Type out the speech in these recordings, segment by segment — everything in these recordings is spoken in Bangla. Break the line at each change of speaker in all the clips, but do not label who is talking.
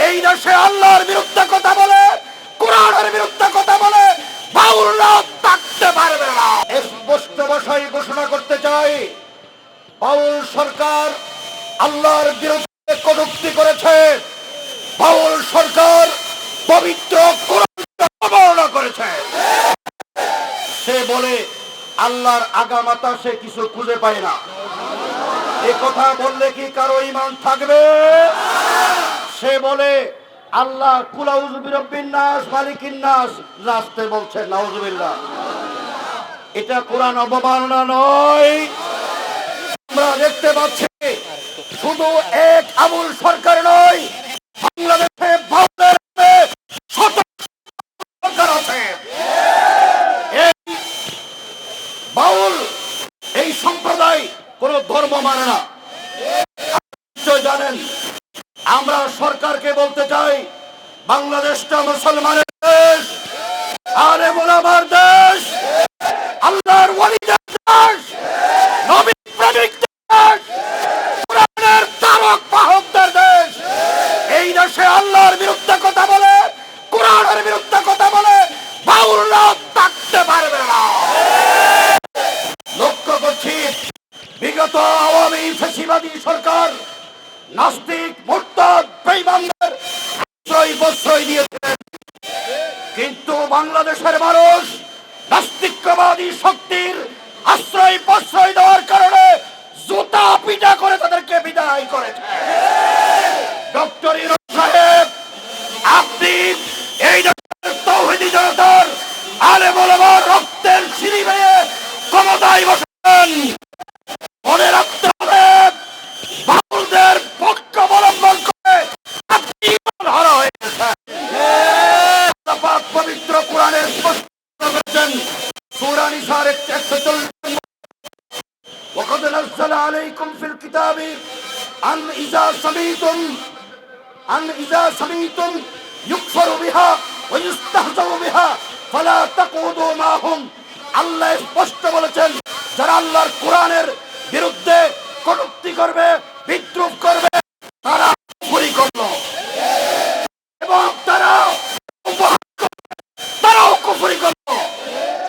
এই দেশে আল্লাহর বিরুদ্ধে কথা বলে, কোরআনের বিরুদ্ধে কথা বলে বাউলরা থাকতে পারবে না। স্পষ্ট ভাষায় ঘোষণা করতে চাই, বাউল সরকার আল্লাহর বিরুদ্ধে কটূক্তি করেছে। বাউল সরকার পবিত্র কোরআনকে অবমাননা করেছে। সে বলে আল্লাহর আগামাতা সে কিছু খুঁজে পায় না। এ কথা বললে কি কারো ঈমান থাকবে? সে বলে আল্লাহ কুল আউযু বিরাব্বিন নাস মালিকিন নাস রাস্তে বলছে নাউজুবিল্লাহ। এটা কোরআন অবমাননা নয়। আমরা দেখতে পাচ্ছি শুধু এক আবুল সরকার নয়, বাংলাদেশে বাউলের শত সরকার আছে। এই বাউল এই সম্প্রদায় কোন ধর্ম মানে না। নিশ্চয় জানেন, আমরা সরকারকে বলতে চাই বাংলাদেশটা মুসলমানের দেশ, আলেম ওলামার দেশ, আল্লাহর ওয়ালিদের দেশ, নবী প্রেমিক দেশ, কোরআনের তারক বাহকদের দেশ। এই দেশে আল্লাহর বিরুদ্ধে কথা বলে, কোরআনের বিরুদ্ধে কথা বলে বাউলরা থাকতে পারবে না। লক্ষ্য করছি বিগত আওয়ামী ফ্যাসিবাদী সরকার নাস্তিক মুরতাদ বেঈমানদের প্রশ্রয় দিয়েছিলেন, কিন্তু বাংলাদেশের মানুষ নাস্তিকবাদী শক্তির আশ্রয় প্রশ্রয় দেওয়ার কারণে জুতা পিটা করে তাদেরকে বিদায় করেছে। ডক্টর ইউনূস সাহেব, আপনি এই দেশের তাওহীদি জনতার আলেম ওলামার রক্তের সিঁড়ি বেয়ে ক্ষমতায় বসেন। মনে রাখতে হবে, বাউলদের পক্ষ অবলম্বন করে আপনি হারা হয়ে গেছেন। পবিত্র কোরআনের স্পষ্ট করেছেন, সূরা নিসার 140 ওয়াকাদ নাযালা আলাইকুম ফিল কিতাবি আন ইযা সামিতুম ইউকফারু বিহা ওয়া ইস্তাহজাউ বিহা ফালা তাকুদু মাহুম। আল্লাহ স্পষ্ট বলেছেন, যারা আল্লাহর কোরআনের বিরুদ্ধে কটূক্তি করবে, বিদ্রুপ করবে, তারা কুফরি করলো এবং তারাও কুফরি করলো।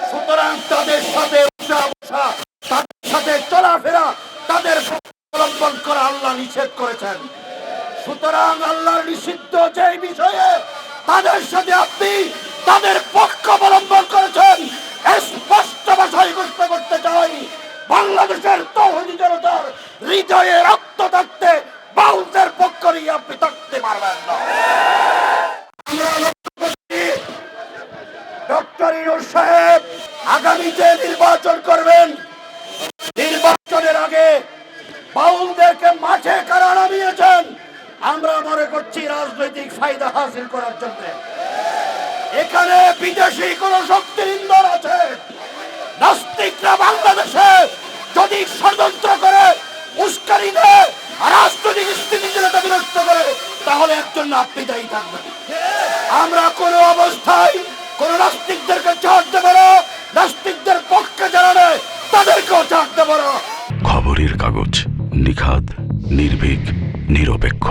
সুতরাং তাদের সাথে উঠা বসা, তাদের সাথে চলাফেরা, তাদের অবলম্বন করা আল্লাহ নিষেধ করেছেন। সুতরাং আল্লাহর নিষিদ্ধ যে বিষয়ে তাদের সাথে আপনি তাদের পক্ষ অবলম্বন করেছেন, স্পষ্ট ভাষায় ঘোষণা করতে চাই, বাংলাদেশের তাওহীদি জনতার হৃদয়ে রক্ত থাকতে বাউলদের পক্ষ নিয়ে আপনি থাকতে পারবেন না। ডক্টর ইউনূস সাহেব আগামীতে নির্বাচন করবেন, নির্বাচনের আগে বাউলদেরকে মাঠে কারা নামিয়েছেন আমরা মনে করছি রাজনৈতিক ফায়দা হাসিল করার জন্য। এখানে বিদেশি কোন শক্তির ইন্ধন আছে। নাস্তিকরা বাংলাদেশে যদি ষড়যন্ত্র করে, উস্কানি দেয়, রাজনৈতিক স্থিতিশীলতা বিনষ্ট করে, তাহলে একজন আপনি দায়ী থাকবেন। আমরা কোন অবস্থায় কোন নাস্তিকদেরকে ছাড় দেব না, নাস্তিকদের পক্ষে যারা নেয় তাদেরকেও ছাড় দেব না।
খবরের কাগজ, নিখাদ, নির্ভীক, নিরপেক্ষ।